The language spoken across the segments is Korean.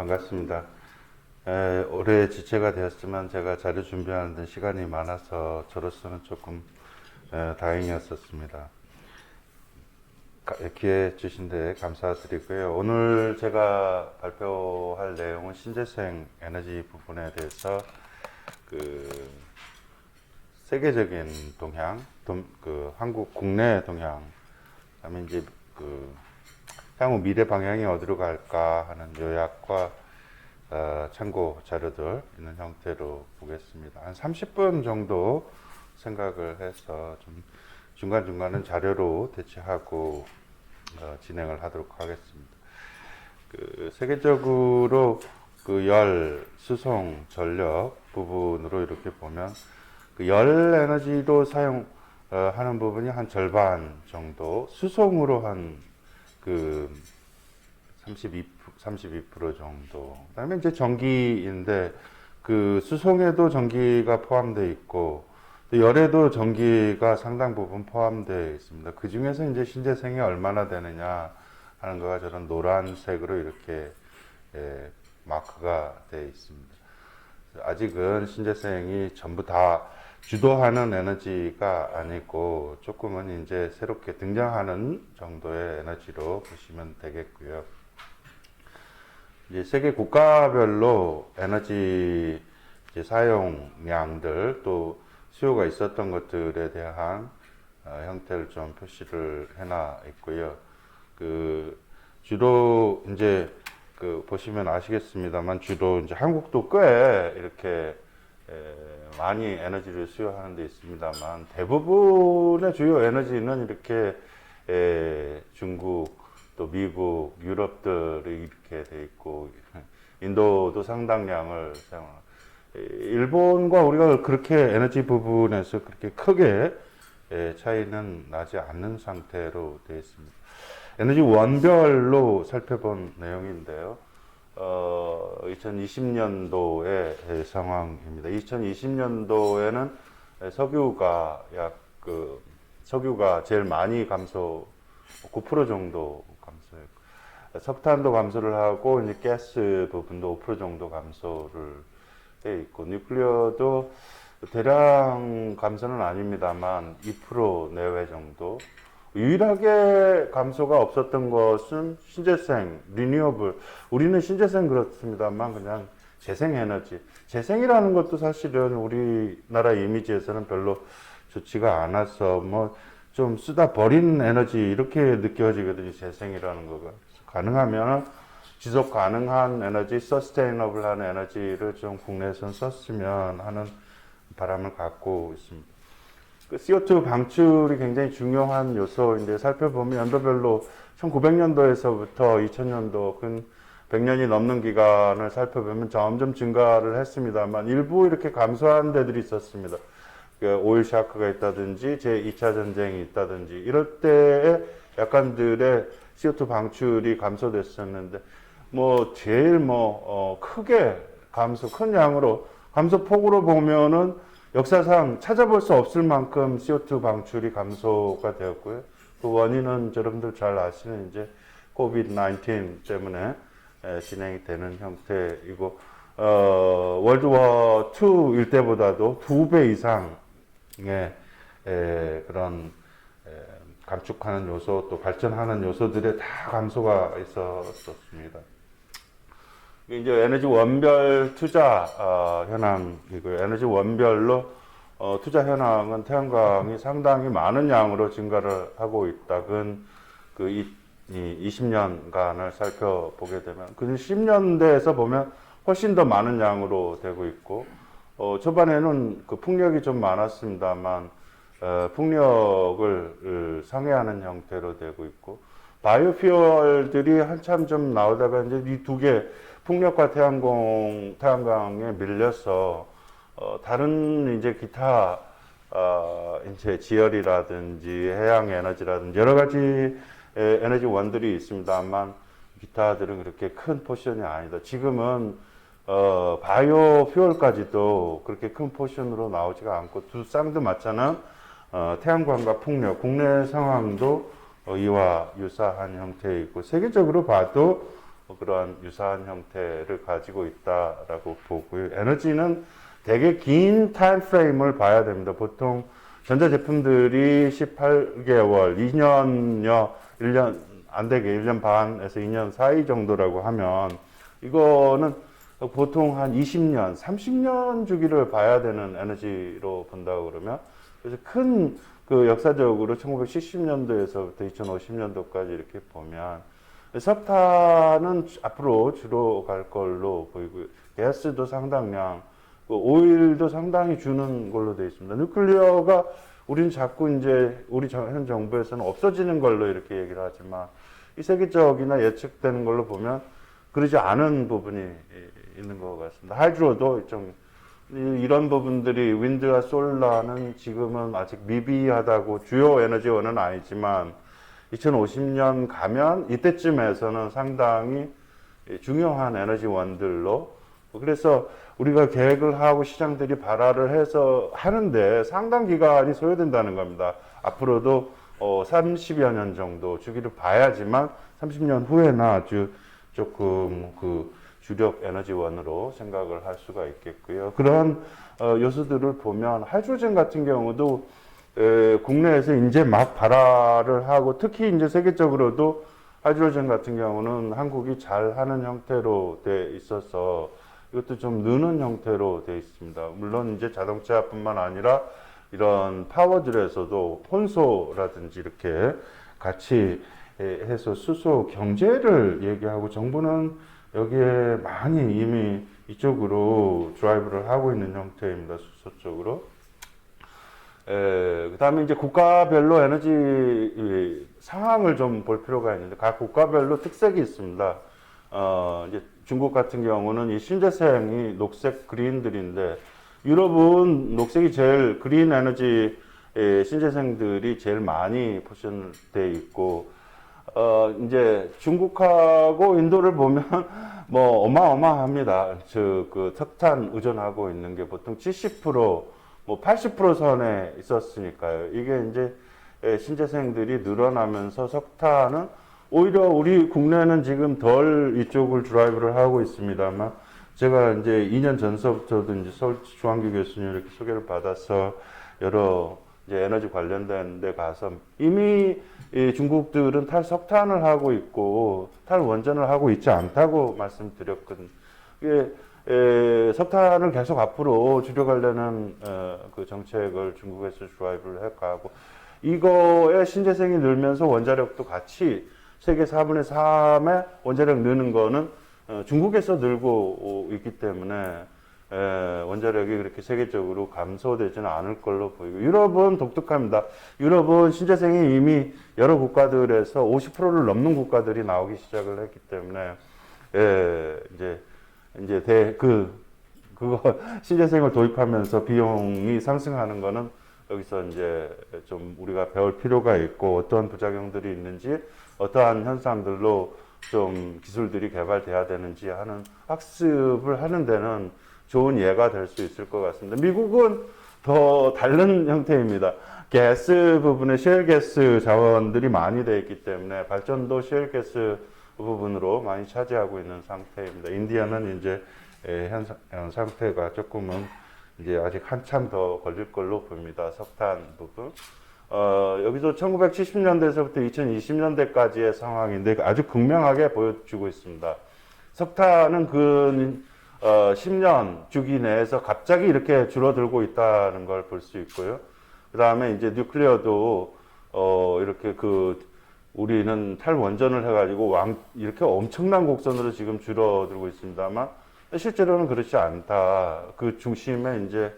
반갑습니다. 올해 지체가 되었지만 제가 자료 준비하는 데 시간이 많아서 저로서는 조금 다행이었었습니다. 기회 주신 데 감사드리고요. 오늘 제가 발표할 내용은 신재생 에너지 부분에 대해서 그 세계적인 동향, 한국 국내 동향, 그다음에 이제 향후 미래 방향이 어디로 갈까 하는 요약과 참고 자료들 있는 형태로 보겠습니다. 한 30분 정도 생각을 해서 좀 중간중간은 자료로 대체하고 진행을 하도록 하겠습니다. 세계적으로 열, 수송, 전력 부분으로 이렇게 보면 열 에너지로 사용하는 부분이 한 절반 정도, 수송으로 한 32% 정도. 그다음에 이제 전기인데 수송에도 전기가 포함되어 있고 또 열에도 전기가 상당 부분 포함되어 있습니다. 그 중에서 이제 신재생이 얼마나 되느냐 하는 거가 저런 노란색으로 이렇게 마크가 되어 있습니다. 아직은 신재생이 전부 다 주도하는 에너지가 아니고 조금은 이제 새롭게 등장하는 정도의 에너지로 보시면 되겠고요. 이제 세계 국가별로 에너지 사용량들 또 수요가 있었던 것들에 대한 형태를 좀 표시를 해놔 있고요. 주로 이제 보시면 아시겠습니다만 주로 이제 한국도 꽤 이렇게 많이 에너지를 수요하는 데 있습니다만 대부분의 주요 에너지는 이렇게 중국, 또 미국, 유럽들이 이렇게 돼 있고 인도도 상당량을 사용합니다. 일본과 우리가 그렇게 에너지 부분에서 그렇게 크게 차이는 나지 않는 상태로 되어 있습니다. 에너지 원별로 살펴본 내용인데요. 2020년도의 상황입니다. 2020년도에는 석유가 제일 많이 9% 정도 감소했고, 석탄도 감소를 하고, 이제 가스 부분도 5% 정도 감소를 해 있고, 뉴클리어도 대량 감소는 아닙니다만 2% 내외 정도. 유일하게 감소가 없었던 것은 신재생, 리뉴어블. 우리는 신재생 그렇습니다만 그냥 재생에너지. 재생이라는 것도 사실은 우리나라 이미지에서는 별로 좋지가 않아서 좀 쓰다 버린 에너지 이렇게 느껴지거든요. 재생이라는 거가. 가능하면 지속 가능한 에너지, 서스테이너블한 에너지를 좀 국내에선 썼으면 하는 바람을 갖고 있습니다. CO2 방출이 굉장히 중요한 요소인데 살펴보면 연도별로 1900년도에서부터 2000년도 근 100년이 넘는 기간을 살펴보면 점점 증가를 했습니다만 일부 이렇게 감소한 데들이 있었습니다. 오일 샤크가 있다든지 제2차 전쟁이 있다든지 이럴 때에 약간들의 CO2 방출이 감소됐었는데 제일 크게 큰 양으로 감소폭으로 보면은 역사상 찾아볼 수 없을 만큼 CO2 방출이 감소가 되었고요. 그 원인은 여러분들 잘 아시는 이제 COVID-19 때문에 진행이 되는 형태이고, 월드워 2일 때보다도 2배 이상의 그런 감축하는 요소 또 발전하는 요소들에 다 감소가 있었습니다. 이제 에너지 원별 투자 현황이고요. 에너지 원별로 투자 현황은 태양광이 상당히 많은 양으로 증가를 하고 있다근 20년간을 살펴보게 되면 그 10년대에서 보면 훨씬 더 많은 양으로 되고 있고 초반에는 풍력이 좀 많았습니다만 풍력을 상회하는 형태로 되고 있고 바이오퓨얼들이 한참 좀 나오다가 이제 이 두 개 풍력과 태양광에 밀려서 다른 이제 기타 이제 지열이라든지 해양 에너지라든지 여러 가지 에너지 원들이 있습니다만 기타들은 그렇게 큰 포션이 아니다. 지금은 바이오 퓨얼까지도 그렇게 큰 포션으로 나오지가 않고 두 쌍도 맞잖아. 태양광과 풍력, 국내 상황도 이와 유사한 형태이고 세계적으로 봐도 그러한 유사한 형태를 가지고 있다라고 보고요. 에너지는 되게 긴 타임 프레임을 봐야 됩니다. 보통 전자제품들이 18개월, 2년여, 1년 안 되게 1년 반에서 2년 사이 정도라고 하면 이거는 보통 한 20년, 30년 주기를 봐야 되는 에너지로 본다고 그러면 그래서 큰 그 역사적으로 1970년도에서부터 2050년도까지 이렇게 보면 석탄은 앞으로 주로 갈 걸로 보이고요. 가스도 상당량, 오일도 상당히 주는 걸로 되어 있습니다. 뉴클리어가 우린 자꾸 이제 우리 현 정부에서는 없어지는 걸로 이렇게 얘기를 하지만 이 세계적이나 예측되는 걸로 보면 그러지 않은 부분이 있는 것 같습니다. 하이드로도 좀 이런 부분들이 윈드와 솔라는 지금은 아직 미비하다고 주요 에너지원은 아니지만 2050년 가면 이때쯤에서는 상당히 중요한 에너지원들로 그래서 우리가 계획을 하고 시장들이 발화를 해서 하는데 상당 기간이 소요된다는 겁니다. 앞으로도 30여 년 정도 주기를 봐야지만 30년 후에나 아주 조금 그 주력 에너지원으로 생각을 할 수가 있겠고요. 그런 요소들을 보면 하이드로젠 같은 경우도 국내에서 이제 막 발화를 하고 특히 이제 세계적으로도 하이드로젠 같은 경우는 한국이 잘 하는 형태로 돼 있어서 이것도 좀 느는 형태로 돼 있습니다. 물론 이제 자동차뿐만 아니라 이런 파워들에서도 혼소라든지 이렇게 같이 해서 수소 경제를 얘기하고 정부는 여기에 많이 이미 이쪽으로 드라이브를 하고 있는 형태입니다. 수소 쪽으로. 그 다음에 이제 국가별로 에너지 상황을 좀 볼 필요가 있는데 각 국가별로 특색이 있습니다. 이제 중국 같은 경우는 이 신재생이 녹색 그린들인데 유럽은 녹색이 제일 그린 에너지 신재생들이 제일 많이 포션돼 있고 이제 중국하고 인도를 보면 뭐 어마어마합니다. 그 석탄 의존하고 있는 게 보통 70%, 뭐 80% 선에 있었으니까요. 이게 이제 신재생들이 늘어나면서 석탄은 오히려 우리 국내는 지금 덜 이쪽을 드라이브를 하고 있습니다만 제가 이제 2년 전서부터도 이제 서울중앙교 교수님 이렇게 소개를 받아서 여러 이제 에너지 관련된 데 가서 이미 이 중국들은 탈석탄을 하고 있고 탈원전을 하고 있지 않다고 말씀드렸거든요. 이게 석탄을 계속 앞으로 줄여가려는 그 정책을 중국에서 드라이브를 해가고 이거에 신재생이 늘면서 원자력도 같이 세계 4분의 3의 원자력 느는 거는 중국에서 늘고 있기 때문에 원자력이 그렇게 세계적으로 감소되지는 않을 걸로 보이고 유럽은 독특합니다. 유럽은 신재생이 이미 여러 국가들에서 50%를 넘는 국가들이 나오기 시작을 했기 때문에 이제 그거 신재생을 도입하면서 비용이 상승하는 거는 여기서 이제 좀 우리가 배울 필요가 있고 어떠한 부작용들이 있는지 어떠한 현상들로 좀 기술들이 개발돼야 되는지 하는 학습을 하는 데는 좋은 예가 될 수 있을 것 같습니다. 미국은 더 다른 형태입니다. 가스 부분에 셰일가스 자원들이 많이 되어 있기 때문에 발전도 셰일가스 부분으로 많이 차지하고 있는 상태입니다. 인디아는 이제 현 상태가 조금은 이제 아직 한참 더 걸릴 걸로 봅니다. 석탄 부분. 여기서 1970년대에서부터 2020년대까지의 상황인데 아주 극명하게 보여주고 있습니다. 석탄은 그 10년 주기 내에서 갑자기 이렇게 줄어들고 있다는 걸 볼 수 있고요. 그 다음에 이제 뉴클리어도 이렇게 우리는 탈원전을 해가지고 이렇게 엄청난 곡선으로 지금 줄어들고 있습니다만 실제로는 그렇지 않다. 그 중심에 이제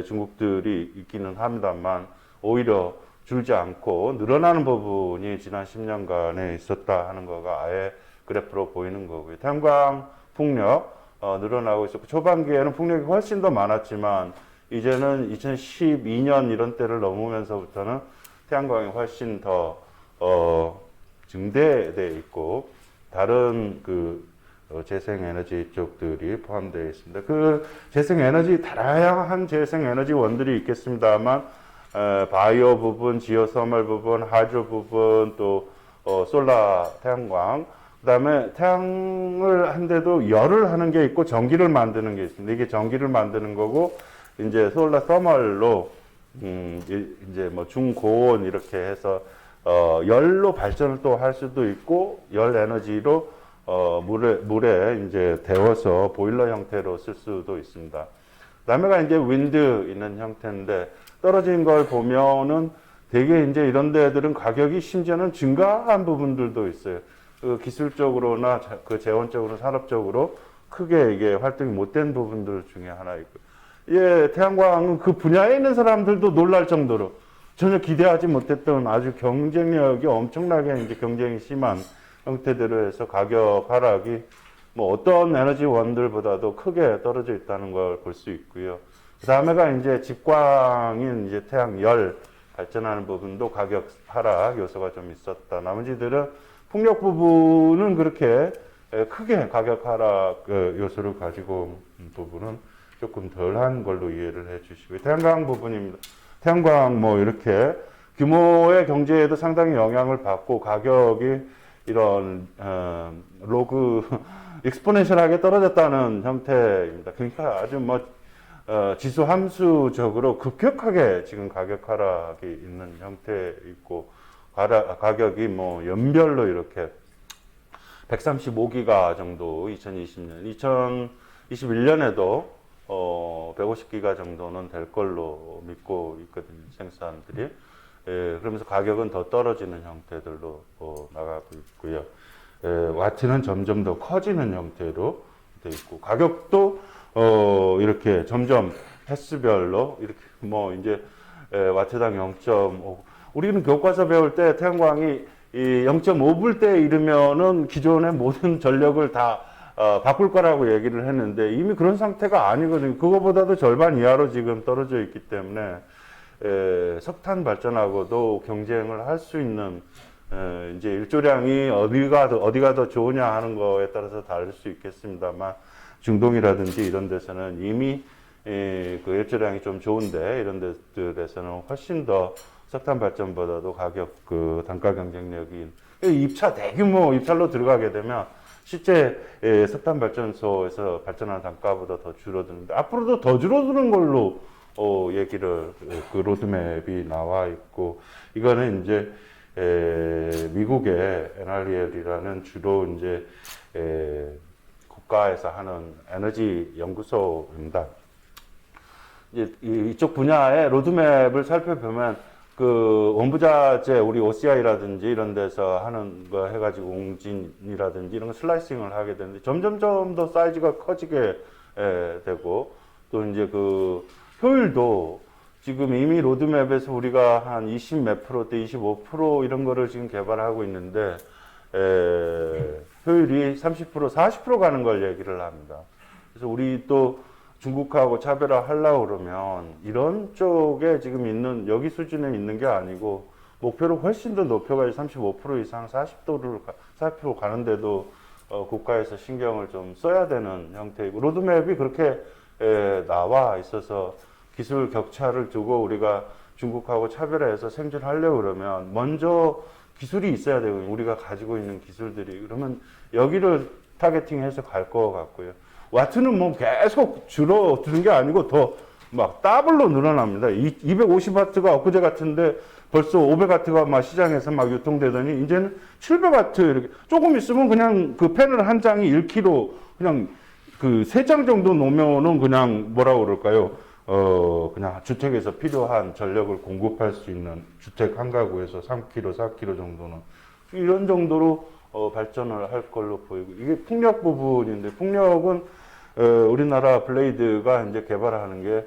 중국들이 있기는 합니다만 오히려 줄지 않고 늘어나는 부분이 지난 10년간에 있었다 하는 거가 아예 그래프로 보이는 거고요. 태양광 풍력 늘어나고 있었고 초반기에는 풍력이 훨씬 더 많았지만 이제는 2012년 이런 때를 넘으면서부터는 태양광이 훨씬 더 증대돼 있고 다른 재생에너지 쪽들이 포함되어 있습니다. 그 재생에너지 다양한 재생에너지원들이 있겠습니다만 바이오 부분, 지오서멀 부분, 하이드로 부분, 또 솔라 태양광 그다음에 태양을 한데도 열을 하는 게 있고 전기를 만드는 게 있습니다. 이게 전기를 만드는 거고 이제 솔라 서멀로 이제 뭐 중고온 이렇게 해서 열로 발전을 또 할 수도 있고 열 에너지로 물에 이제 데워서 보일러 형태로 쓸 수도 있습니다. 그다음에가 이제 윈드 있는 형태인데 떨어진 걸 보면은 되게 이제 이런 데들은 가격이 심지어는 증가한 부분들도 있어요. 그 기술적으로나 그 재원적으로 산업적으로 크게 이게 활동이 못된 부분들 중에 하나이고, 예, 태양광은 그 분야에 있는 사람들도 놀랄 정도로 전혀 기대하지 못했던 아주 경쟁력이 엄청나게 이제 경쟁이 심한 형태대로 해서 가격 하락이 뭐 어떤 에너지원들보다도 크게 떨어져 있다는 걸 볼 수 있고요. 그 다음에가 이제 직광인 이제 태양열 발전하는 부분도 가격 하락 요소가 좀 있었다. 나머지들은 풍력 부분은 그렇게 크게 가격 하락 요소를 가지고 부분은 조금 덜한 걸로 이해를 해 주시고요. 태양광 부분입니다. 태양광 뭐 이렇게 규모의 경제에도 상당히 영향을 받고 가격이 이런 로그 익스포넨셜하게 떨어졌다는 형태입니다. 그러니까 아주 뭐 지수 함수적으로 급격하게 지금 가격 하락이 있는 형태 있고 가격이 뭐 연별로 이렇게 135기가 정도 2020년, 2021년에도 150기가 정도는 될 걸로 믿고 있거든요, 생산들이. 예, 그러면서 가격은 더 떨어지는 형태들로 나가고 있고요. 예, 와트는 점점 더 커지는 형태로 돼 있고, 가격도 이렇게 점점 횟수별로 이렇게 뭐 이제 와트당 0.5. 우리는 교과서 배울 때 태양광이 이 0.5불대에 이르면은 기존의 모든 전력을 다 바꿀 거라고 얘기를 했는데 이미 그런 상태가 아니거든요. 그거보다도 절반 이하로 지금 떨어져 있기 때문에 석탄 발전하고도 경쟁을 할 수 있는 이제 일조량이 어디가 더 좋으냐 하는 거에 따라서 다를 수 있겠습니다만 중동이라든지 이런 데서는 이미 그 일조량이 좀 좋은데 이런 데들에서는 훨씬 더 석탄 발전보다도 가격 그 단가 경쟁력이 입차 대규모 입찰로 들어가게 되면 실제 석탄 발전소에서 발전하는 단가보다 더 줄어드는데 앞으로도 더 줄어드는 걸로 얘기를 그 로드맵이 나와 있고 이거는 이제 미국의 NREL이라는 주로 이제 국가에서 하는 에너지 연구소입니다. 이제 이쪽 분야의 로드맵을 살펴보면 그 원부자재 우리 OCI라든지 이런 데서 하는 거 해가지고 옹진이라든지 이런 거 슬라이싱을 하게 되는데 점점점 더 사이즈가 커지게 되고 또 이제 그 효율도 지금 이미 로드맵에서 우리가 한 20 몇 프로대 25% 이런 거를 지금 개발하고 있는데 효율이 30% 40% 가는 걸 얘기를 합니다. 그래서 우리 또 중국하고 차별화 하려고 그러면 이런 쪽에 지금 있는 여기 수준에 있는 게 아니고 목표를 훨씬 더 높여가지고 35% 이상 40% 가는데도 국가에서 신경을 좀 써야 되는 형태이고 로드맵이 그렇게 나와 있어서 기술 격차를 두고 우리가 중국하고 차별화해서 생존하려고 그러면 먼저 기술이 있어야 되고 우리가 가지고 있는 기술들이 그러면 여기를 타겟팅해서 갈 것 같고요. 와트는 뭐 계속 줄어드는 게 아니고 더 막 더블로 늘어납니다. 250와트가 엊그제 같은데 벌써 500와트가 막 시장에서 막 유통되더니 이제는 700와트 이렇게 조금 있으면 그냥 그 패널 한 장이 1kg 그냥 그 3장 정도 놓으면은 그냥 뭐라 그럴까요? 그냥 주택에서 필요한 전력을 공급할 수 있는 주택 한 가구에서 3kg, 4kg 정도는 이런 정도로 발전을 할 걸로 보이고 이게 풍력 부분인데 풍력은 우리나라 블레이드가 이제 개발하는 게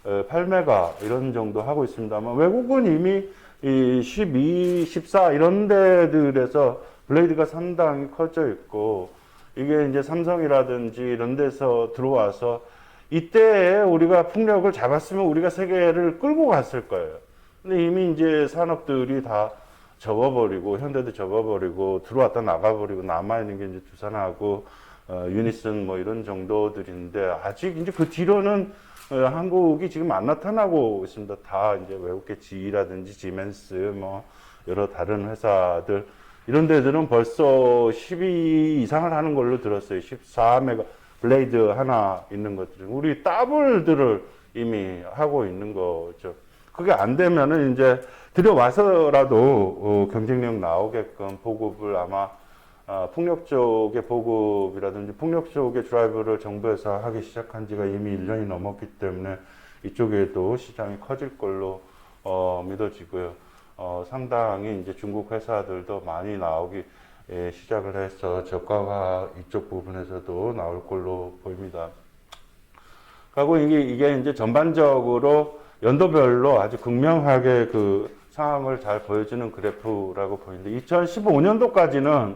8메가 이런 정도 하고 있습니다만 외국은 이미 이 12, 14 이런 데들에서 블레이드가 상당히 커져 있고 이게 이제 삼성이라든지 이런 데서 들어와서 이때에 우리가 풍력을 잡았으면 우리가 세계를 끌고 갔을 거예요. 근데 이미 이제 산업들이 다 접어버리고 현대도 접어버리고 들어왔다 나가버리고 남아있는 게 이제 두산하고 유니슨 뭐 이런 정도들인데 아직 이제 그 뒤로는 한국이 지금 안 나타나고 있습니다. 다 이제 외국계 GE라든지 지멘스 뭐 여러 다른 회사들 이런 데들은 벌써 12 이상을 하는 걸로 들었어요. 14메가 블레이드 하나 있는 것들은 우리 더블들을 이미 하고 있는 거죠. 그게 안 되면은 이제 들여와서라도 경쟁력 나오게끔 보급을 아마 풍력 쪽의 보급이라든지 풍력 쪽의 드라이브를 정부에서 하기 시작한 지가 이미 1년이 넘었기 때문에 이쪽에도 시장이 커질 걸로 믿어지고요. 상당히 이제 중국 회사들도 많이 나오기 시작을 해서 저가가 이쪽 부분에서도 나올 걸로 보입니다. 그리고 이게 이제 전반적으로 연도별로 아주 극명하게 그 상황을 잘 보여주는 그래프라고 보이는데 2015년도까지는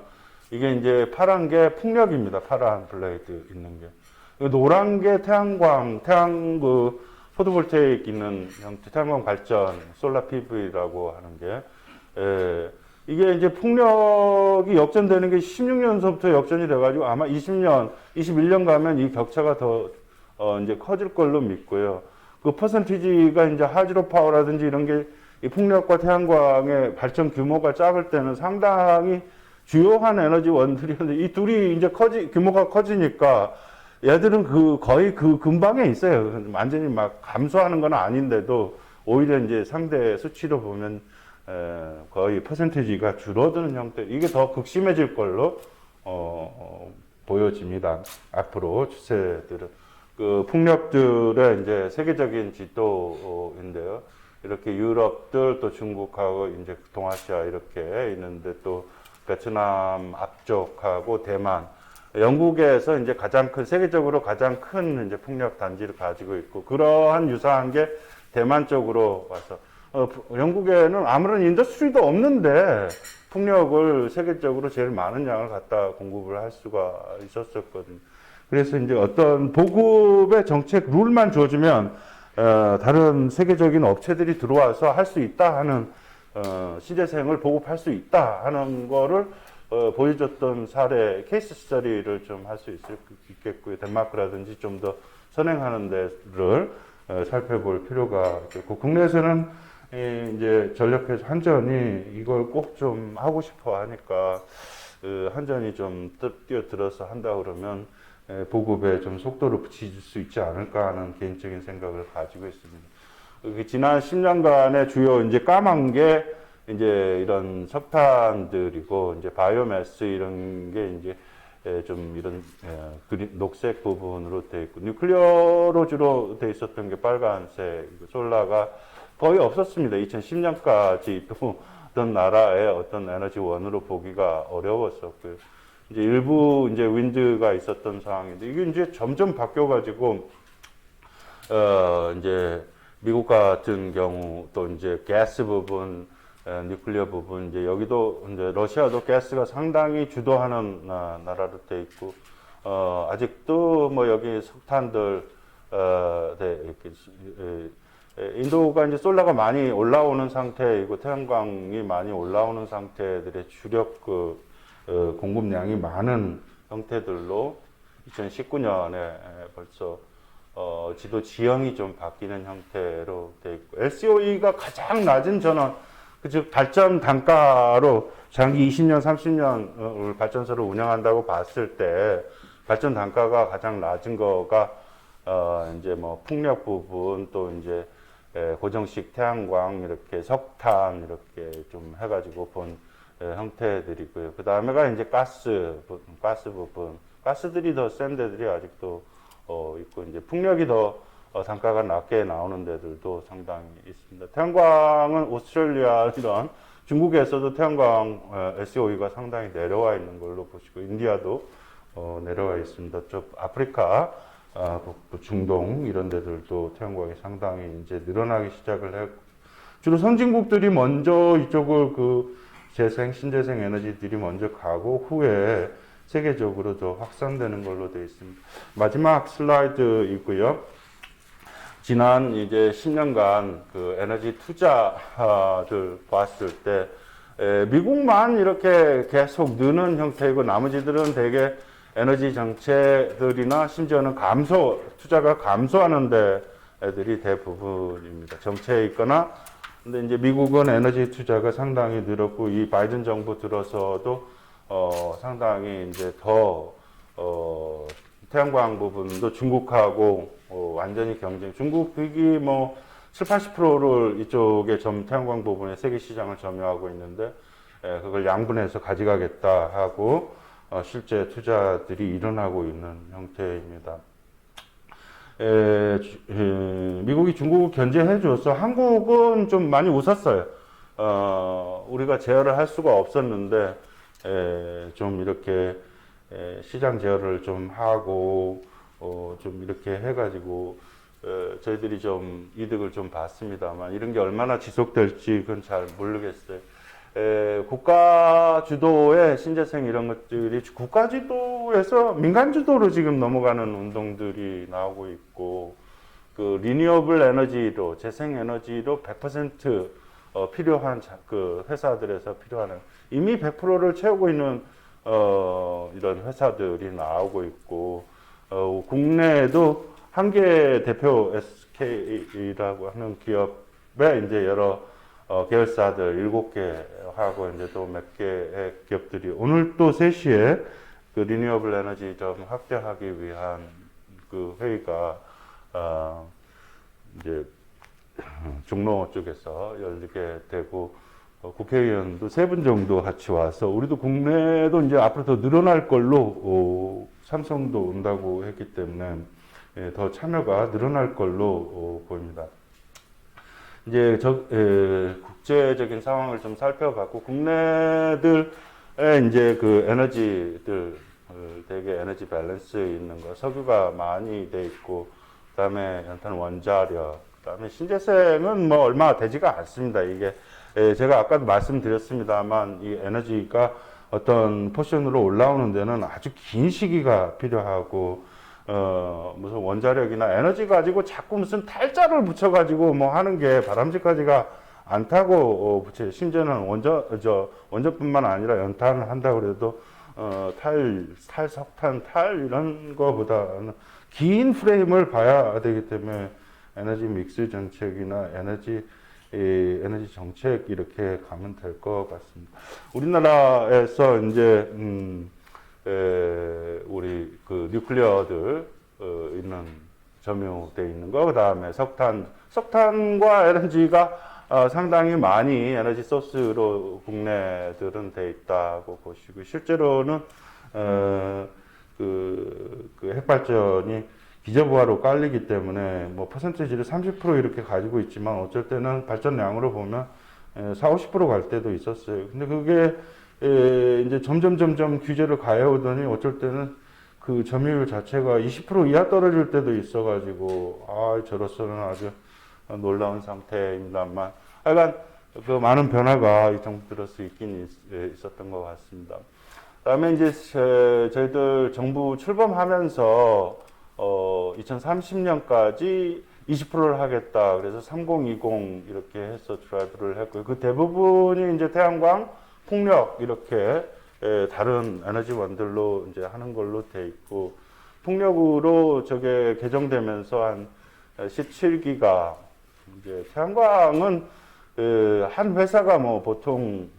이게 이제 파란 게 풍력입니다. 파란 블레이드 있는 게. 노란 게 태양광, 그 포토볼테이크 있는 형태, 태양광 발전, 솔라 PV라고 하는 게, 이게 이제 풍력이 역전되는 게 16년서부터 역전이 돼가지고 아마 20년, 21년 가면 이 격차가 더, 이제 커질 걸로 믿고요. 그 퍼센티지가 이제 하이드로 파워라든지 이런 게 이 풍력과 태양광의 발전 규모가 작을 때는 상당히 주요한 에너지 원들이었는데 이 둘이 이제 규모가 커지니까 얘들은 거의 그 근방에 있어요. 완전히 막 감소하는 건 아닌데도 오히려 이제 상대 수치로 보면 거의 퍼센티지가 줄어드는 형태. 이게 더 극심해질 걸로 보여집니다. 앞으로 추세들은 그 풍력들의 이제 세계적인 지도인데요. 이렇게 유럽들 또 중국하고 이제 동아시아 이렇게 있는데 또 베트남 앞쪽하고 대만, 영국에서 이제 세계적으로 가장 큰 이제 풍력 단지를 가지고 있고, 그러한 유사한 게 대만 쪽으로 와서, 영국에는 아무런 인더스트리도 없는데, 풍력을 세계적으로 제일 많은 양을 갖다 공급을 할 수가 있었었거든요. 그래서 이제 어떤 보급의 정책 룰만 줘주면, 다른 세계적인 업체들이 들어와서 할 수 있다 하는 신재생을 보급할 수 있다 하는 거를 보여줬던 사례 케이스 스터디를 좀 할 수 있겠고요. 덴마크라든지 좀 더 선행하는 데를 살펴볼 필요가 있고, 국내에서는 이제 전력회사 한전이 이걸 꼭 좀 하고 싶어 하니까 한전이 좀 뛰어들어서 한다 그러면 보급에 좀 속도를 붙일 수 있지 않을까 하는 개인적인 생각을 가지고 있습니다. 지난 10년간의 주요 이제 까만 게 이제 이런 석탄들이고 이제 바이오매스 이런 게 이제 좀 이런 녹색 부분으로 돼 있고 뉴클리어로 주로 돼 있었던 게 빨간색 솔라가 거의 없었습니다. 2010년까지 또 어떤 나라의 어떤 에너지원으로 보기가 어려웠었고요. 이제 일부 이제 윈드가 있었던 상황인데 이게 이제 점점 바뀌어가지고 이제 미국 같은 경우 또 이제 가스 부분, 뉴클리어 부분 이제 여기도 이제 러시아도 가스가 상당히 주도하는 나라로 돼 있고 아직도 뭐 여기 석탄들 이렇게 인도가 이제 솔라가 많이 올라오는 상태이고 태양광이 많이 올라오는 상태들의 주력 공급량이 많은 형태들로 2019년에 벌써 지도 지형이 좀 바뀌는 형태로 돼 있고 LCOE가 가장 낮은 전원 즉 발전 단가로 장기 20년, 30년 발전소를 운영한다고 봤을 때 발전 단가가 가장 낮은 거가 이제 뭐 풍력 부분 또 이제 고정식 태양광 이렇게 석탄 이렇게 좀 해가지고 본 형태들이고요. 그 다음에가 이제 가스 부분, 가스들이 더 센 데들이 아직도 있고 이제 풍력이 더 단가가 낮게 나오는 데들도 상당히 있습니다. 태양광은 오스트레일리아 이런 중국에서도 태양광 LCOE가 상당히 내려와 있는 걸로 보시고 인디아도 내려와 있습니다. 저 아프리카, 중동 이런 데들도 태양광이 상당히 이제 늘어나기 시작을 했고 주로 선진국들이 먼저 이쪽을 신재생 에너지들이 먼저 가고 후에 세계적으로 더 확산되는 걸로 되어 있습니다. 마지막 슬라이드이고요. 지난 이제 10년간 그 에너지 투자들 봤을 때 미국만 이렇게 계속 느는 형태이고 나머지들은 대개 에너지 정체들이나 심지어는 투자가 감소하는 데들이 대부분입니다. 정체에 있거나 근데 이제 미국은 에너지 투자가 상당히 늘었고 이 바이든 정부 들어서도 상당히 이제 더 태양광 부분도 중국하고 완전히 경쟁. 중국이 뭐 7, 80%를 이쪽에 태양광 부분에 세계 시장을 점유하고 있는데 그걸 양분해서 가져가겠다 하고 실제 투자들이 일어나고 있는 형태입니다. 미국이 중국을 견제해 줘서 한국은 좀 많이 웃었어요. 우리가 제어를 할 수가 없었는데 좀 이렇게 시장 제어를 좀 하고 좀 이렇게 해가지고 저희들이 좀 이득을 좀 봤습니다만 이런 게 얼마나 지속될지 그건 잘 모르겠어요. 국가 주도의 신재생 이런 것들이 국가 주도에서 민간 주도로 지금 넘어가는 운동들이 나오고 있고 그 리뉴어블 에너지로 재생 에너지로 100% 필요한 그 회사들에서 필요한 이미 100%를 채우고 있는 이런 회사들이 나오고 있고 국내에도 한 개 대표 SK라고 하는 기업에 이제 여러 계열사들 7개 하고 이제 또 몇 개의 기업들이 오늘 또 3시에 그 리뉴어블 에너지 좀 확대하기 위한 그 회의가 이제 종로 쪽에서 열리게 되고 국회의원도 3분 정도 같이 와서 우리도 국내도 이제 앞으로 더 늘어날 걸로 삼성도 온다고 했기 때문에 더 참여가 늘어날 걸로 보입니다. 이제 국제적인 상황을 좀 살펴봤고 국내들의 이제 그 에너지들 되게 에너지 밸런스 있는 거 석유가 많이 돼 있고 그다음에 연탄 원자력 그다음에 신재생은 뭐 얼마 되지가 않습니다. 이게 제가 아까도 말씀드렸습니다만 이 에너지가 어떤 포션으로 올라오는 데는 아주 긴 시기가 필요하고 무슨 원자력이나 에너지 가지고 자꾸 무슨 탈자를 붙여가지고 뭐 하는 게 바람직하지가 않다고 심지어는 원전뿐만 아니라 연탄을 한다고 그래도 석탄, 이런 거보다는 긴 프레임을 봐야 되기 때문에 에너지 믹스 정책이나 에너지 정책 이렇게 가면 될 것 같습니다. 우리나라에서 이제 우리 그 뉴클리어들 있는 점유돼 있는 거, 그 다음에 석탄과 LNG가 상당히 많이 에너지 소스로 국내들은 돼 있다고 보시고 실제로는 그 핵발전이 기저부하로 깔리기 때문에 뭐 퍼센티지를 30% 이렇게 가지고 있지만 어쩔 때는 발전량으로 보면 40, 50% 갈 때도 있었어요. 근데 그게 이제 점점 규제를 가해오더니 어쩔 때는 그 점유율 자체가 20% 이하 떨어질 때도 있어가지고 저로서는 아주 놀라운 상태입니다만 하여간 그 많은 변화가 이 정부 들어서 있었던 것 같습니다. 그다음에 이제 저희들 정부 출범하면서 2030년까지 20%를 하겠다. 그래서 3020 이렇게 해서 드라이브를 했고요. 그 대부분이 이제 태양광, 풍력 이렇게 다른 에너지원들로 이제 하는 걸로 돼 있고 풍력으로 저게 개정되면서 한 17기가 이제 태양광은 한 회사가 뭐 보통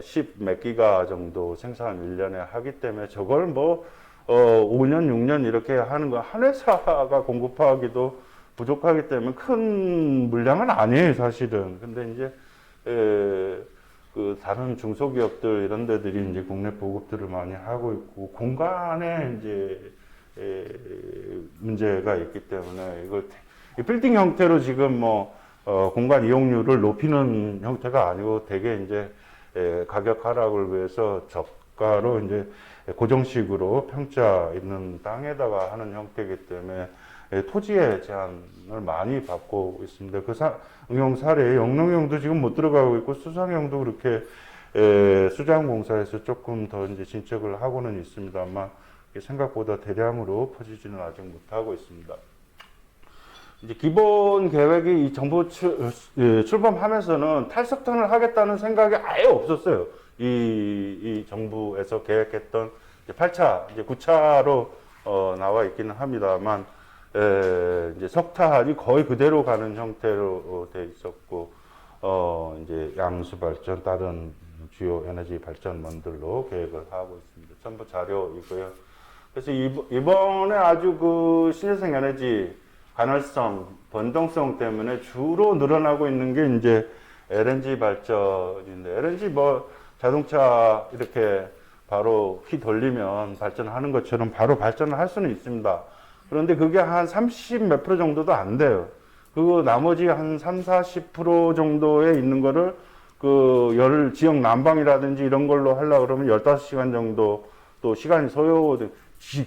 10 몇 기가 정도 생산 1년에 하기 때문에 저걸 뭐 5년, 6년 이렇게 하는 거 한 회사가 공급하기도 부족하기 때문에 큰 물량은 아니에요, 사실은. 근데 이제 그 다른 중소기업들 이런 데들이 이제 국내 보급들을 많이 하고 있고 공간에 이제 문제가 있기 때문에 이걸 빌딩 형태로 지금 뭐 공간 이용률을 높이는 형태가 아니고 대개 이제 가격 하락을 위해서 저가로 이제 고정식으로 평자 있는 땅에다가 하는 형태이기 때문에 토지의 제한을 많이 받고 있습니다. 그 응용 사례, 영농형도 지금 못 들어가고 있고 수상형도 그렇게 수자원공사에서 조금 더 이제 진척을 하고는 있습니다만 생각보다 대량으로 퍼지지는 아직 못하고 있습니다. 이제 기본 계획이 이 정부 출범하면서는 탈석탄을 하겠다는 생각이 아예 없었어요. 이 정부에서 계획했던 8차, 이제 9차로 나와 있기는 합니다만 이제 석탄이 거의 그대로 가는 형태로 돼 있었고, 이제 양수 발전, 다른 주요 에너지 발전원들로 계획을 하고 있습니다. 전부 자료이고요. 그래서 이번에 아주 그 신재생 에너지 간헐성, 변동성 때문에 주로 늘어나고 있는 게 이제 LNG 발전인데, LNG 뭐 자동차 이렇게 바로 키 돌리면 발전하는 것처럼 바로 발전을 할 수는 있습니다. 그런데 그게 한 30 몇 프로 정도도 안 돼요. 그리고 나머지 한 3, 40% 정도에 있는 거를 그 지역 난방이라든지 이런 걸로 하려고 그러면 15시간 정도 또 시간이 소요돼.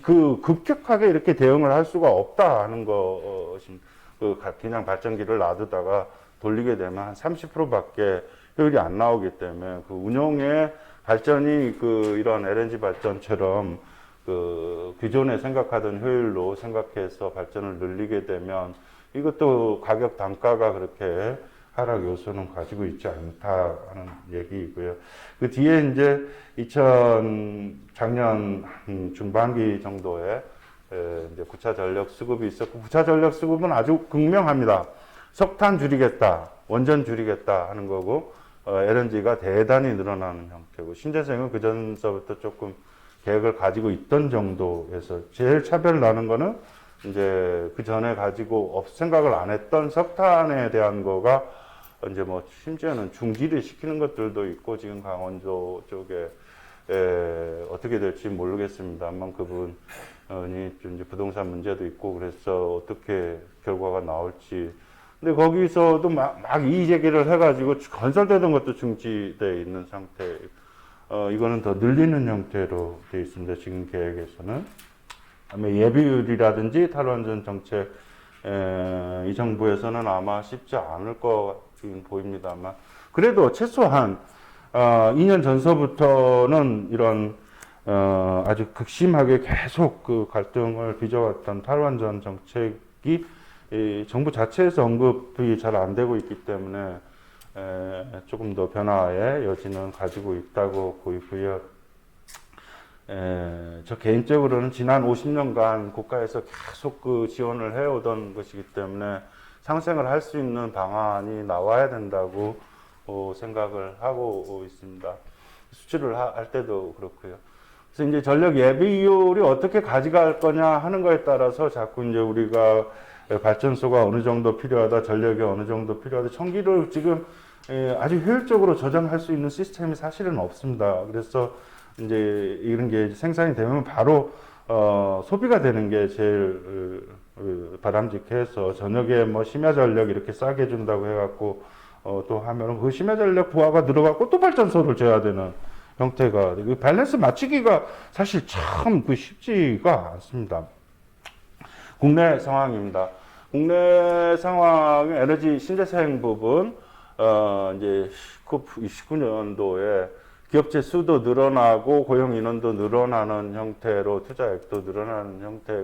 그 급격하게 이렇게 대응을 할 수가 없다 하는 것이 그냥 발전기를 놔두다가 돌리게 되면 한 30%밖에 효율이 안 나오기 때문에 그 운용의 발전이 이런 LNG 발전처럼 기존에 생각하던 효율로 생각해서 발전을 늘리게 되면 이것도 가격 단가가 그렇게 하락 요소는 가지고 있지 않다 하는 얘기이고요. 그 뒤에 이제 작년 중반기 정도에 이제 9차 전력 수급이 있었고, 9차 전력 수급은 아주 극명합니다. 석탄 줄이겠다, 원전 줄이겠다 하는 거고, LNG가 대단히 늘어나는 형태고, 신재생은 그 전서부터 조금 계획을 가지고 있던 정도에서 제일 차별 나는 거는 이제 그 전에 가지고 생각을 안 했던 석탄에 대한 거가 이제 뭐 심지어는 중지를 시키는 것들도 있고, 지금 강원도 쪽에 어떻게 될지 모르겠습니다만 그분이 좀 이제 부동산 문제도 있고 그래서 어떻게 결과가 나올지. 근데 거기서도 막 이의 제기를 해가지고 건설되던 것도 중지돼 있는 상태. 이거는 더 늘리는 형태로 되어 있습니다. 지금 계획에서는. 아마 예비율이라든지 탈원전 정책, 이 정부에서는 아마 쉽지 않을 것 지금 보입니다만, 그래도 최소한 2년 전서부터는 이런 아주 극심하게 계속 그 갈등을 빚어왔던 탈원전 정책이 정부 자체에서 언급이 잘 안 되고 있기 때문에 조금 더 변화의 여지는 가지고 있다고 보이고요. 저 개인적으로는 지난 50년간 국가에서 계속 그 지원을 해오던 것이기 때문에 상생을 할 수 있는 방안이 나와야 된다고 생각을 하고 있습니다. 수출을 할 때도 그렇고요. 그래서 이제 전력 예비율이 어떻게 가져갈 거냐 하는 거에 따라서 자꾸 이제 우리가 발전소가 어느 정도 필요하다, 전력이 어느 정도 필요하다, 전기를 지금 아주 효율적으로 저장할 수 있는 시스템이 사실은 없습니다. 그래서 이제 이런 게 생산이 되면 바로 소비가 되는 게 제일 바람직해서, 저녁에 뭐 심야 전력 이렇게 싸게 준다고 해갖고 또 하면은 그 심야 전력 부하가 늘어갖고 또 발전소를 져야 되는 형태가, 그 밸런스 맞추기가 사실 참 쉽지가 않습니다. 국내 상황입니다. 국내 상황의 에너지 신재생 부분, 이제 29년도에 기업체 수도 늘어나고 고용 인원도 늘어나는 형태로 투자액도 늘어나는 형태.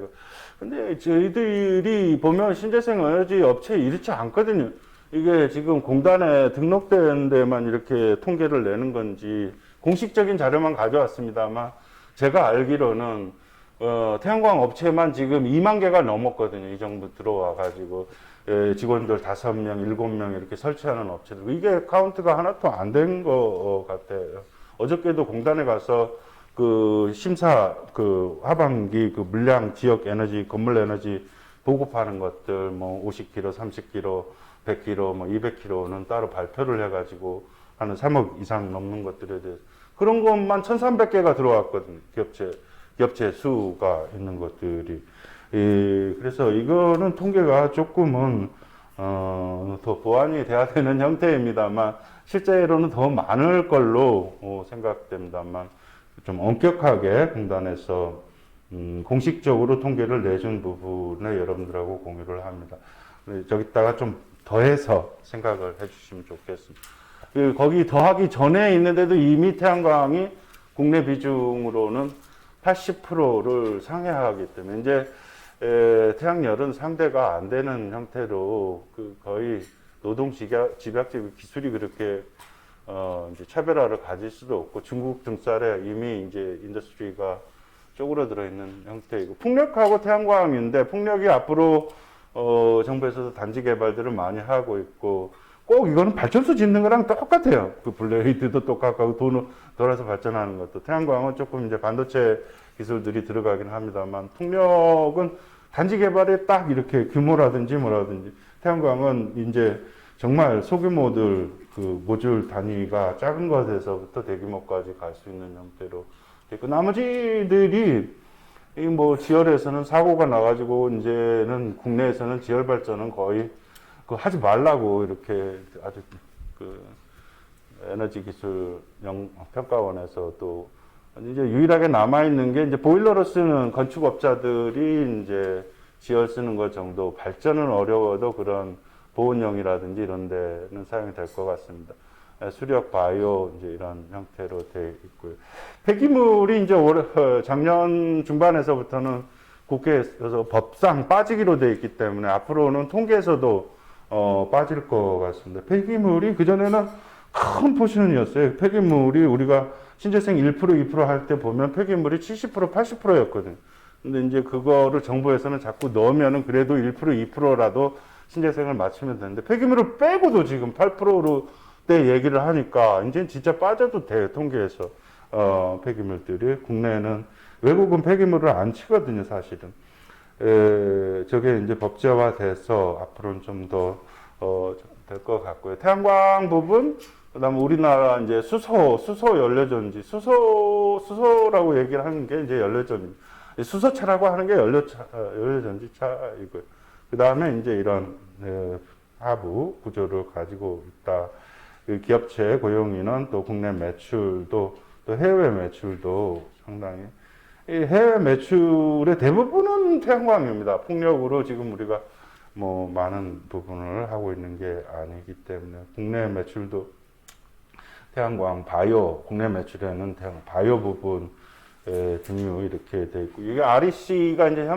근데 저희들이 보면 신재생 에너지 업체 이렇지 않거든요. 이게 지금 공단에 등록된 데만 이렇게 통계를 내는 건지, 공식적인 자료만 가져왔습니다만 제가 알기로는 태양광 업체만 지금 2만 개가 넘었거든요. 이 정도 들어와 가지고 직원들 5명, 7명 이렇게 설치하는 업체들. 이게 카운트가 하나도 안 된 것 같아요. 어저께도 공단에 가서 그 심사, 하반기 물량 지역 에너지, 건물 에너지 보급하는 것들, 뭐 50kg, 30kg, 100kg, 뭐 200kg는 따로 발표를 해가지고 하는 3억 이상 넘는 것들에 대해서 그런 것만 1,300개가 들어왔거든요. 기업체 수가 있는 것들이. 그래서 이거는 통계가 조금은 더 보완이 돼야 되는 형태입니다만, 실제로는 더 많을 걸로 생각됩니다만, 좀 엄격하게 공단에서 공식적으로 통계를 내준 부분을 여러분들하고 공유를 합니다. 저기다가 좀 더해서 생각을 해주시면 좋겠습니다. 거기 더하기 전에 있는데도 이미 태양광이 국내 비중으로는 80%를 상회하기 때문에 이제 태양열은 상대가 안 되는 형태로 거의 노동 집약제 기술이 그렇게 이제 차별화를 가질 수도 없고, 중국 등쌀에 이미 이제 인더스트리가 쪼그러들어 있는 형태이고, 풍력하고 태양광인데 풍력이 앞으로 정부에서도 단지 개발들을 많이 하고 있고, 꼭 이거는 발전소 짓는 거랑 똑같아요. 그 블레이드도 똑같고 돈을 돌아서 발전하는 것도. 태양광은 조금 이제 반도체 기술들이 들어가긴 합니다만, 풍력은 단지 개발에 딱 이렇게 규모라든지 뭐라든지, 태양광은 이제 정말 소규모들 그 모듈 단위가 작은 것에서부터 대규모까지 갈 수 있는 형태로 있고, 나머지들이 이 뭐 지열에서는 사고가 나가지고 이제는 국내에서는 지열 발전은 거의 그 하지 말라고 이렇게 아주 그 에너지 기술 평가원에서 또 이제 유일하게 남아 있는 게 이제 보일러로 쓰는 건축업자들이 이제 지열 쓰는 것 정도, 발전은 어려워도 그런 보온용이라든지 이런 데는 사용이 될 것 같습니다. 수력 바이오 이제 이런 형태로 되어 있고요. 폐기물이 이제 작년 중반에서부터는 국회에서 법상 빠지기로 되어 있기 때문에 앞으로는 통계에서도 빠질 것 같습니다. 폐기물이 그전에는 큰 포션이었어요. 폐기물이 우리가 신재생 1%, 2% 할 때 보면 폐기물이 70%, 80%였거든요. 근데 이제 그거를 정부에서는 자꾸 넣으면은 그래도 1%, 2%라도 신재생을 맞추면 되는데, 폐기물을 빼고도 지금 8%로 때 얘기를 하니까 이제 진짜 빠져도 돼요. 통계에서 폐기물들이. 국내에는, 외국은 폐기물을 안 치거든요, 사실은. 저게 이제 법제화돼서 앞으로는 좀 더 될 것 같고요. 태양광 부분, 그다음에 우리나라 이제 수소 연료전지, 수소라고 얘기를 하는 게 이제 연료전지, 수소차라고 하는 게 연료전지차이고요. 그다음에 이제 이런 하부 구조를 가지고 있다. 그 기업체 고용인원, 또 국내 매출도, 또 해외 매출도 상당히, 이 해외 매출의 대부분은 태양광입니다. 풍력으로 지금 우리가 뭐 많은 부분을 하고 있는 게 아니기 때문에, 국내 매출도 태양광 바이오, 국내 매출에는 태양 바이오 부분 등유 이렇게 돼 있고, 이게 REC가 이제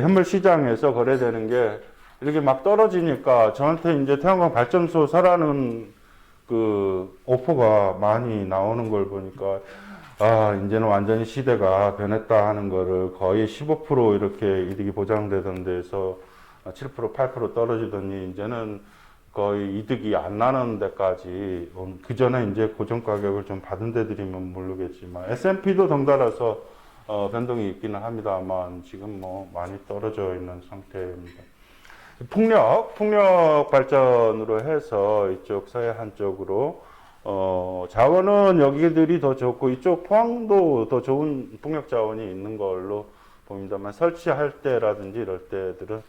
현물 시장에서 거래되는 게 이렇게 막 떨어지니까 저한테 이제 태양광 발전소 사라는 그 오퍼가 많이 나오는 걸 보니까, 이제는 완전히 시대가 변했다 하는 거를, 거의 15% 이렇게 이득이 보장되던 데서 7%, 8% 떨어지더니 이제는 거의 이득이 안 나는 데까지, 그 전에 이제 고정 가격을 좀 받은 데들이면 모르겠지만, S&P도 덩달아서 변동이 있기는 합니다만, 지금 뭐 많이 떨어져 있는 상태입니다. 풍력 발전으로 해서 이쪽 서해안 쪽으로, 자원은 여기들이 더 좋고, 이쪽 포항도 더 좋은 풍력 자원이 있는 걸로 봅니다만, 설치할 때라든지 이럴 때들은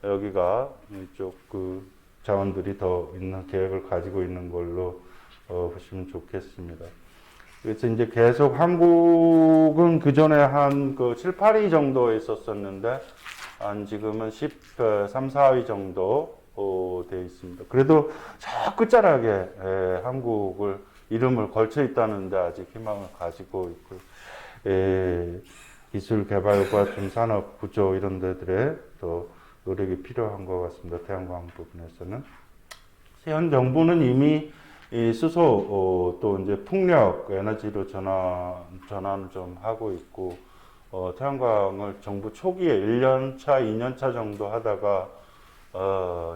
여기가 이쪽 그 자원들이 더 있는 계획을 가지고 있는 걸로 보시면 좋겠습니다. 그래서 이제 계속 한국은 그 전에 한 그 7, 8위 정도에 있었었는데, 지금은 13, 4위 정도 되어 있습니다. 그래도 저 끝자락에 한국을 이름을 걸쳐 있다는데 아직 희망을 가지고 있고, 기술 개발과 좀 산업 구조 이런 데들에 또 노력이 필요한 것 같습니다. 태양광 부분에서는. 현 정부는 이미 이 수소 또 이제 풍력 에너지로 전환을 좀 하고 있고, 태양광을 정부 초기에 1년차, 2년차 정도 하다가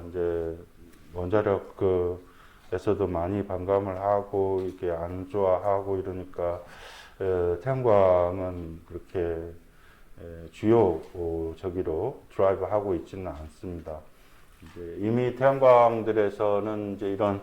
이제 원자력 에서도 많이 반감을 하고 이렇게 안 좋아하고 이러니까 태양광은 그렇게 주요 저기로 드라이브 하고 있지는 않습니다. 이제 이미 태양광들에서는 이제 이런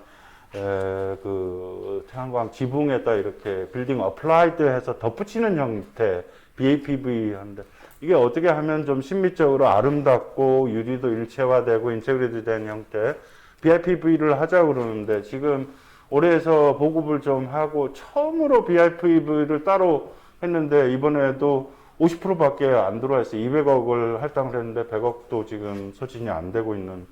그 태양광 지붕에다 이렇게 빌딩 어플라이드 해서 덧붙이는 형태, BAPV 하는데, 이게 어떻게 하면 좀 심미적으로 아름답고 유리도 일체화되고 인테그레이트 된 형태 BIPV를 하자고 그러는데, 지금 올해에서 보급을 좀 하고 처음으로 BIPV를 따로 했는데, 이번에도 50%밖에 안 들어와 있어요. 200억을 할당을 했는데 100억도 지금 소진이 안 되고 있는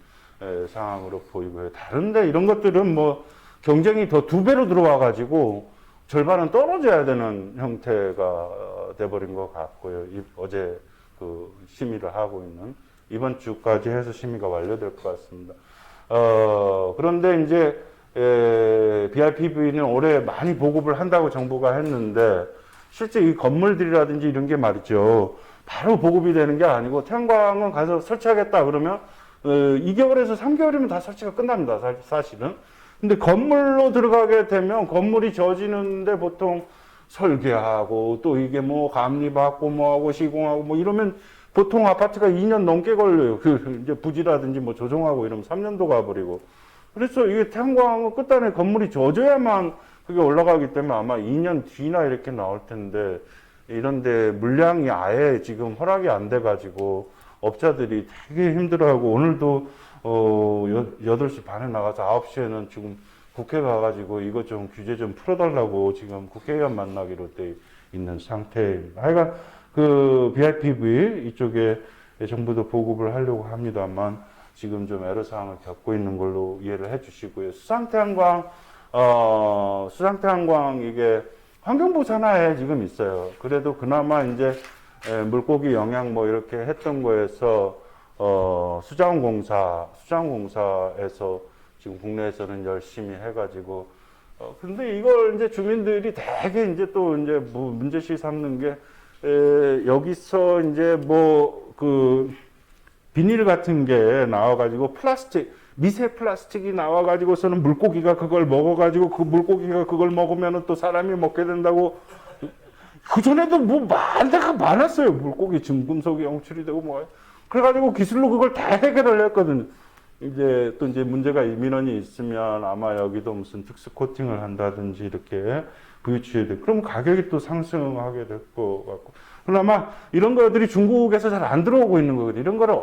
상황으로 보이고요. 다른데 이런 것들은 뭐 경쟁이 더 2배로 들어와 가지고 절반은 떨어져야 되는 형태가 돼버린 것 같고요. 어제 그 심의를 하고 있는, 이번 주까지 해서 심의가 완료될 것 같습니다. 그런데 이제 BIPV는 올해 많이 보급을 한다고 정부가 했는데, 실제 이 건물들이라든지 이런 게 말이죠. 바로 보급이 되는 게 아니고 태양광은 가서 설치하겠다 그러면 2개월에서 3개월이면 다 설치가 끝납니다. 사실은. 근데 건물로 들어가게 되면 건물이 져지는데 보통 설계하고 또 이게 뭐 감리받고 뭐하고 시공하고 뭐 이러면 보통 아파트가 2년 넘게 걸려요. 그 이제 부지라든지 뭐 조정하고 이러면 3년도 가버리고. 그래서 이게 태양광은 끝단에 건물이 져져야만 그게 올라가기 때문에 아마 2년 뒤나 이렇게 나올 텐데 이런데 물량이 아예 지금 허락이 안 돼가지고 업자들이 되게 힘들어하고 오늘도 8시 반에 나가서 9시에는 지금 국회 가가지고 이것 좀 규제 좀 풀어달라고 지금 국회의원 만나기로 돼 있는 상태입니다. 하여간 그 BIPV 이쪽에 정부도 보급을 하려고 합니다만 지금 좀 애로사항을 겪고 있는 걸로 이해를 해 주시고요. 수상태양광 이게 환경부 산하에 지금 있어요. 그래도 그나마 이제 물고기 영양 뭐 이렇게 했던 거에서 수자원공사에서 지금 국내에서는 열심히 해가지고 근데 이걸 이제 주민들이 되게 이제 또 이제 뭐 문제시 삼는 게 여기서 이제 뭐 그 비닐 같은 게 나와가지고 미세 플라스틱이 나와가지고서는 물고기가 그걸 먹어가지고 그 물고기가 그걸 먹으면은 또 사람이 먹게 된다고 그전에도 뭐 만대가 많았어요. 물고기 중금속이 영출이 되고 뭐 그래가지고 기술로 그걸 다 해결을 했거든요. 이제 또 이제 문제가 민원이 있으면 아마 여기도 무슨 특수 코팅을 한다든지 이렇게 부유치해 돼. 그럼 가격이 또 상승하게 될 것 같고. 그나마 이런 것들이 중국에서 잘 안 들어오고 있는 거거든요. 이런 거를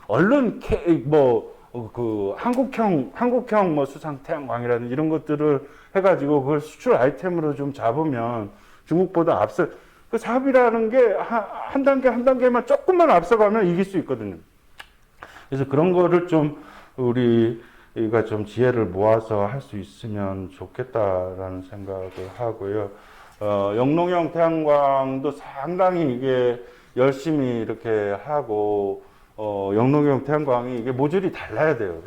얼른 한국형 뭐 수상 태양광이라든지 이런 것들을 해가지고 그걸 수출 아이템으로 좀 잡으면 중국보다 그 사업이라는 게 한 단계만 조금만 앞서가면 이길 수 있거든요. 그래서 그런 거를 좀 우리가 좀 지혜를 모아서 할 수 있으면 좋겠다라는 생각을 하고요. 영농형 태양광도 상당히 이게 열심히 이렇게 하고, 영농형 태양광이 이게 모듈이 달라야 돼요.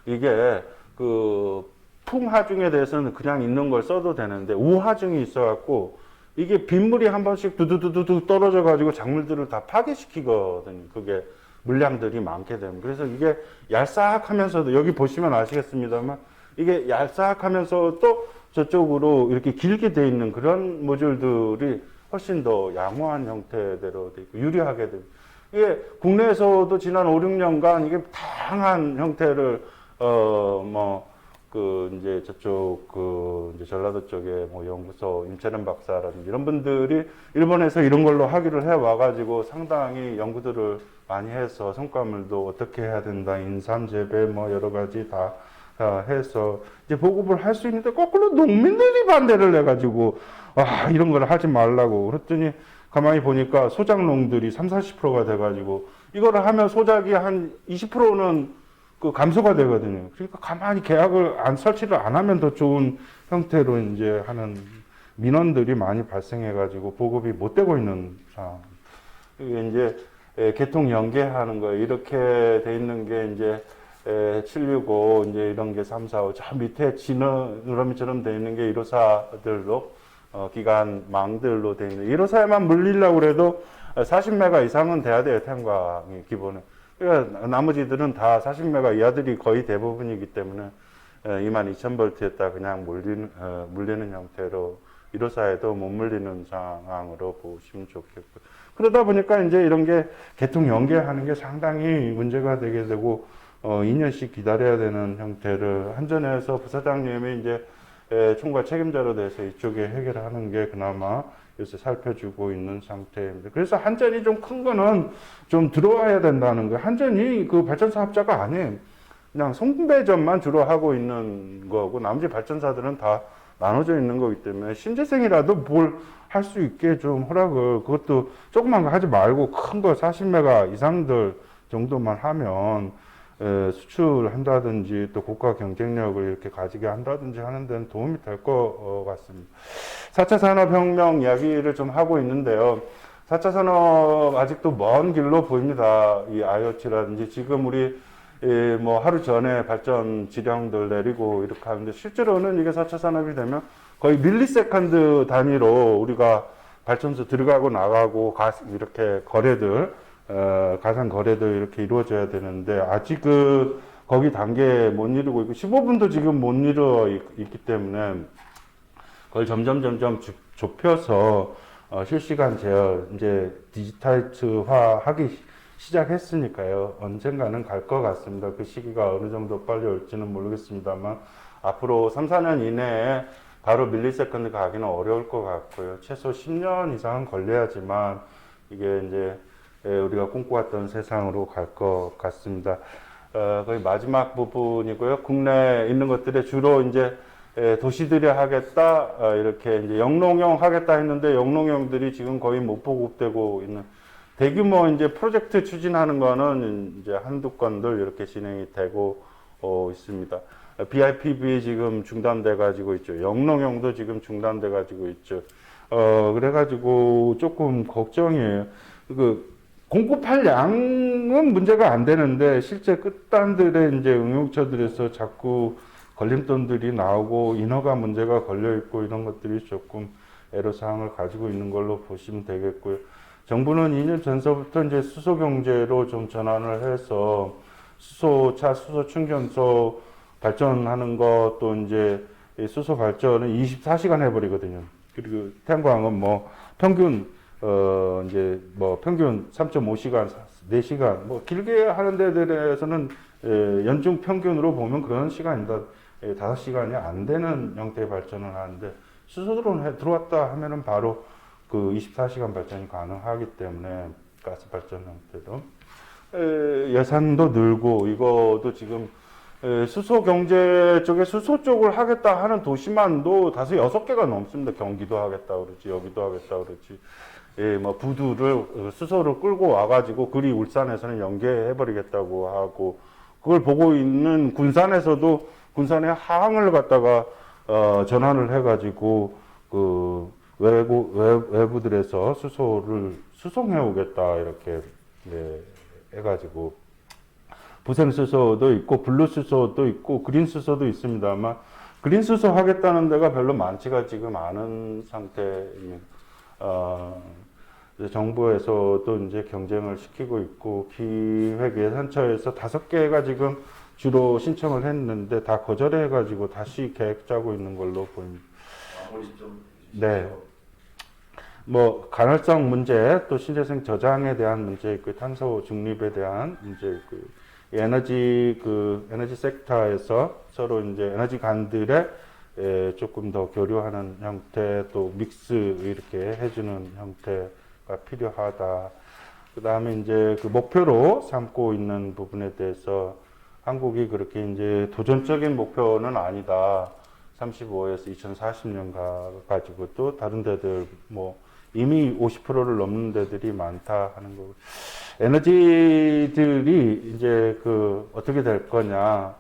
이게 그 풍하중에 대해서는 그냥 있는 걸 써도 되는데 우하중이 있어갖고 이게 빗물이 한 번씩 두두두두 떨어져가지고 작물들을 다 파괴시키거든요. 그게 물량들이 많게 되면. 그래서 이게 얄싹하면서도 여기 보시면 아시겠습니다만 이게 얄싹하면서 또 저쪽으로 이렇게 길게 돼 있는 그런 모듈들이 훨씬 더 양호한 형태대로 돼 있고 유리하게 됩니다. 이게 국내에서도 지난 5, 6년간 이게 다양한 형태를 이제 저쪽 이제 전라도 쪽에 뭐 연구소 임채련 박사라든지 이런 분들이 일본에서 이런 걸로 하기를 해 와가지고 상당히 연구들을 많이 해서 성과물도 어떻게 해야 된다, 인삼 재배 뭐 여러 가지 다 해서 이제 보급을 할 수 있는데 거꾸로 농민들이 반대를 해가지고 이런 걸 하지 말라고 그랬더니 가만히 보니까 소작농들이 30-40%가 돼가지고 이거를 하면 소작이 한 20%는 그 감소가 되거든요. 그러니까 가만히 계약을 설치를 안 하면 더 좋은 형태로 이제 하는 민원들이 많이 발생해가지고 보급이 못 되고 있는 상황. 이게 이제 개통 연계하는 거 이렇게 돼 있는 게 이제 765 이제 이런 게 345 저 밑에 지느러미처럼 돼 있는 게 1호사들로 기간망들로 돼 있는 1호사에만 물리려고 그래도 40메가 이상은 돼야 돼요. 태양광이 기본은. 그러니까 나머지들은 다 40메가 이하들이 거의 대부분이기 때문에 22,000볼트에다 그냥 물리는 형태로 1호사에도 못 물리는 상황으로 보시면 좋겠고. 그러다 보니까 이제 이런 게 개통 연계하는 게 상당히 문제가 되게 되고 2년씩 기다려야 되는 형태를 한전에서 부사장님이 이제 총괄 책임자로 돼서 이쪽에 해결하는 게 그나마 요새 살펴주고 있는 상태입니다. 그래서 한전이 좀 큰 거는 좀 들어와야 된다는 거예요. 한전이 그 발전사 합자가 아니에요. 그냥 송배전만 주로 하고 있는 거고 나머지 발전사들은 다 나눠져 있는 거기 때문에 신재생이라도 뭘 할 수 있게 좀 허락을 그것도 조그만 거 하지 말고 큰 거 40메가 이상들 정도만 하면 수출한다든지 또 국가 경쟁력을 이렇게 가지게 한다든지 하는 데는 도움이 될 것 같습니다. 4차 산업혁명 이야기를 좀 하고 있는데요. 4차 산업 아직도 먼 길로 보입니다. 이 IoT라든지 지금 우리 뭐 하루 전에 발전 지령들 내리고 이렇게 하는데 실제로는 이게 4차 산업이 되면 거의 밀리세컨드 단위로 우리가 발전소 들어가고 나가고 이렇게 거래들 가상 거래들 이렇게 이루어져야 되는데 아직 거기 단계에 못 이루고 있고 15분도 지금 못 이루어 있기 때문에 그걸 점점 좁혀서 실시간 제어 이제 디지털화 하기 시작했으니까요. 언젠가는 갈 것 같습니다. 그 시기가 어느 정도 빨리 올지는 모르겠습니다만 앞으로 3, 4년 이내에 바로 밀리세컨드 가기는 어려울 것 같고요. 최소 10년 이상은 걸려야지만 이게 이제 우리가 꿈꿔왔던 세상으로 갈 것 같습니다. 거의 마지막 부분이고요. 국내에 있는 것들에 주로 이제 도시들이 하겠다, 이렇게 이제 영농형 하겠다 했는데 영농형들이 지금 거의 못 보급되고 있는 대규모 이제 프로젝트 추진하는 거는 이제 한두 건들 이렇게 진행이 되고 있습니다. BIPV 지금 중단돼 가지고 있죠. 영농형도 지금 중단돼 가지고 있죠. 그래가지고 조금 걱정이에요. 공급할 양은 문제가 안 되는데 실제 끝단들의 이제 응용처들에서 자꾸 걸림돌들이 나오고 인허가 문제가 걸려 있고 이런 것들이 조금 애로사항을 가지고 있는 걸로 보시면 되겠고요. 정부는 2년 전서부터 이제 수소 경제로 좀 전환을 해서 수소차, 수소 충전소 발전하는 것 또 이제 수소 발전은 24시간 해버리거든요. 그리고 태양광은 뭐 평균 이제 뭐 평균 3.5시간, 4시간 뭐 길게 하는 데들에서는 연중 평균으로 보면 그런 시간이다. 5시간이 안 되는 형태의 발전을 하는데 수소로 들어왔다 하면은 바로 그 24시간 발전이 가능하기 때문에 가스 발전 형태도 예산도 늘고 이거도 지금 수소 경제 쪽에 수소 쪽을 하겠다 하는 도시만도 다섯 6개가 넘습니다. 경기도 하겠다 그러지, 여기도 하겠다 그러지. 뭐 부두를 수소를 끌고 와가지고 그리 울산에서는 연계해버리겠다고 하고 그걸 보고 있는 군산에서도 군산의 하항을 갖다가 전환을 해가지고 그 외부들에서 수소를 수송해 오겠다 이렇게 해가지고. 부생수소도 있고 블루수소도 있고 그린수소도 있습니다만 그린수소 하겠다는 데가 별로 많지가 지금 않은 상태입니다. 정부에서도 이제 경쟁을 시키고 있고 기획예산처에서 5개가 지금 주로 신청을 했는데 다 거절해가지고 다시 계획 짜고 있는 걸로 보입니다. 네. 뭐 간헐적 문제 또 신재생 저장에 대한 문제 있고 탄소 중립에 대한 문제 있고 에너지 섹터에서 서로 이제 에너지 간들에 조금 더 교류하는 형태 또 믹스 이렇게 해주는 형태가 필요하다. 그 다음에 이제 그 목표로 삼고 있는 부분에 대해서 한국이 그렇게 이제 도전적인 목표는 아니다. 35에서 2040년 가지고 또 다른 데들 뭐 이미 50%를 넘는 데들이 많다 하는 거고. 에너지들이 이제 그 어떻게 될 거냐.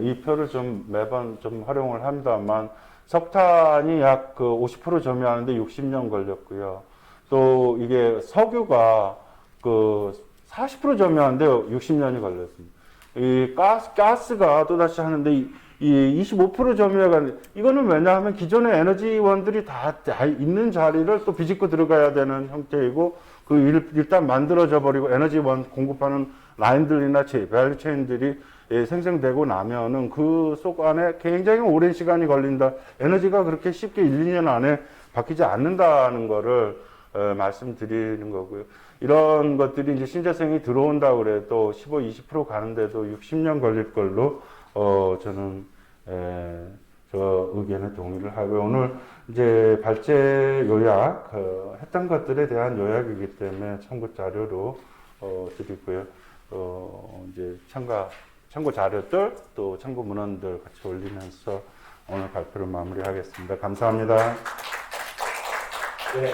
이 표를 좀 매번 좀 활용을 합니다만 석탄이 약 그 50% 점유하는데 60년 걸렸고요. 또 이게 석유가 그 40% 점유하는데 60년이 걸렸습니다. 이 가스가 또다시 하는데 이 25% 점유가 이거는 왜냐하면 기존의 에너지원들이 다 있는 자리를 또 비집고 들어가야 되는 형태이고 그 일단 만들어져 버리고 에너지원 공급하는 라인들이나 밸류 체인들이 생성되고 나면은 그 속 안에 굉장히 오랜 시간이 걸린다. 에너지가 그렇게 쉽게 1, 2년 안에 바뀌지 않는다는 거를 말씀드리는 거고요. 이런 것들이 이제 신재생이 들어온다 그래도 15, 20% 가는데도 60년 걸릴 걸로 저는 저 의견에 동의를 하고 오늘 이제 발제 요약 했던 것들에 대한 요약이기 때문에 참고 자료로 드리고요. 이제 참고 자료들 또 참고 문헌들 같이 올리면서 오늘 발표를 마무리하겠습니다. 감사합니다. 네.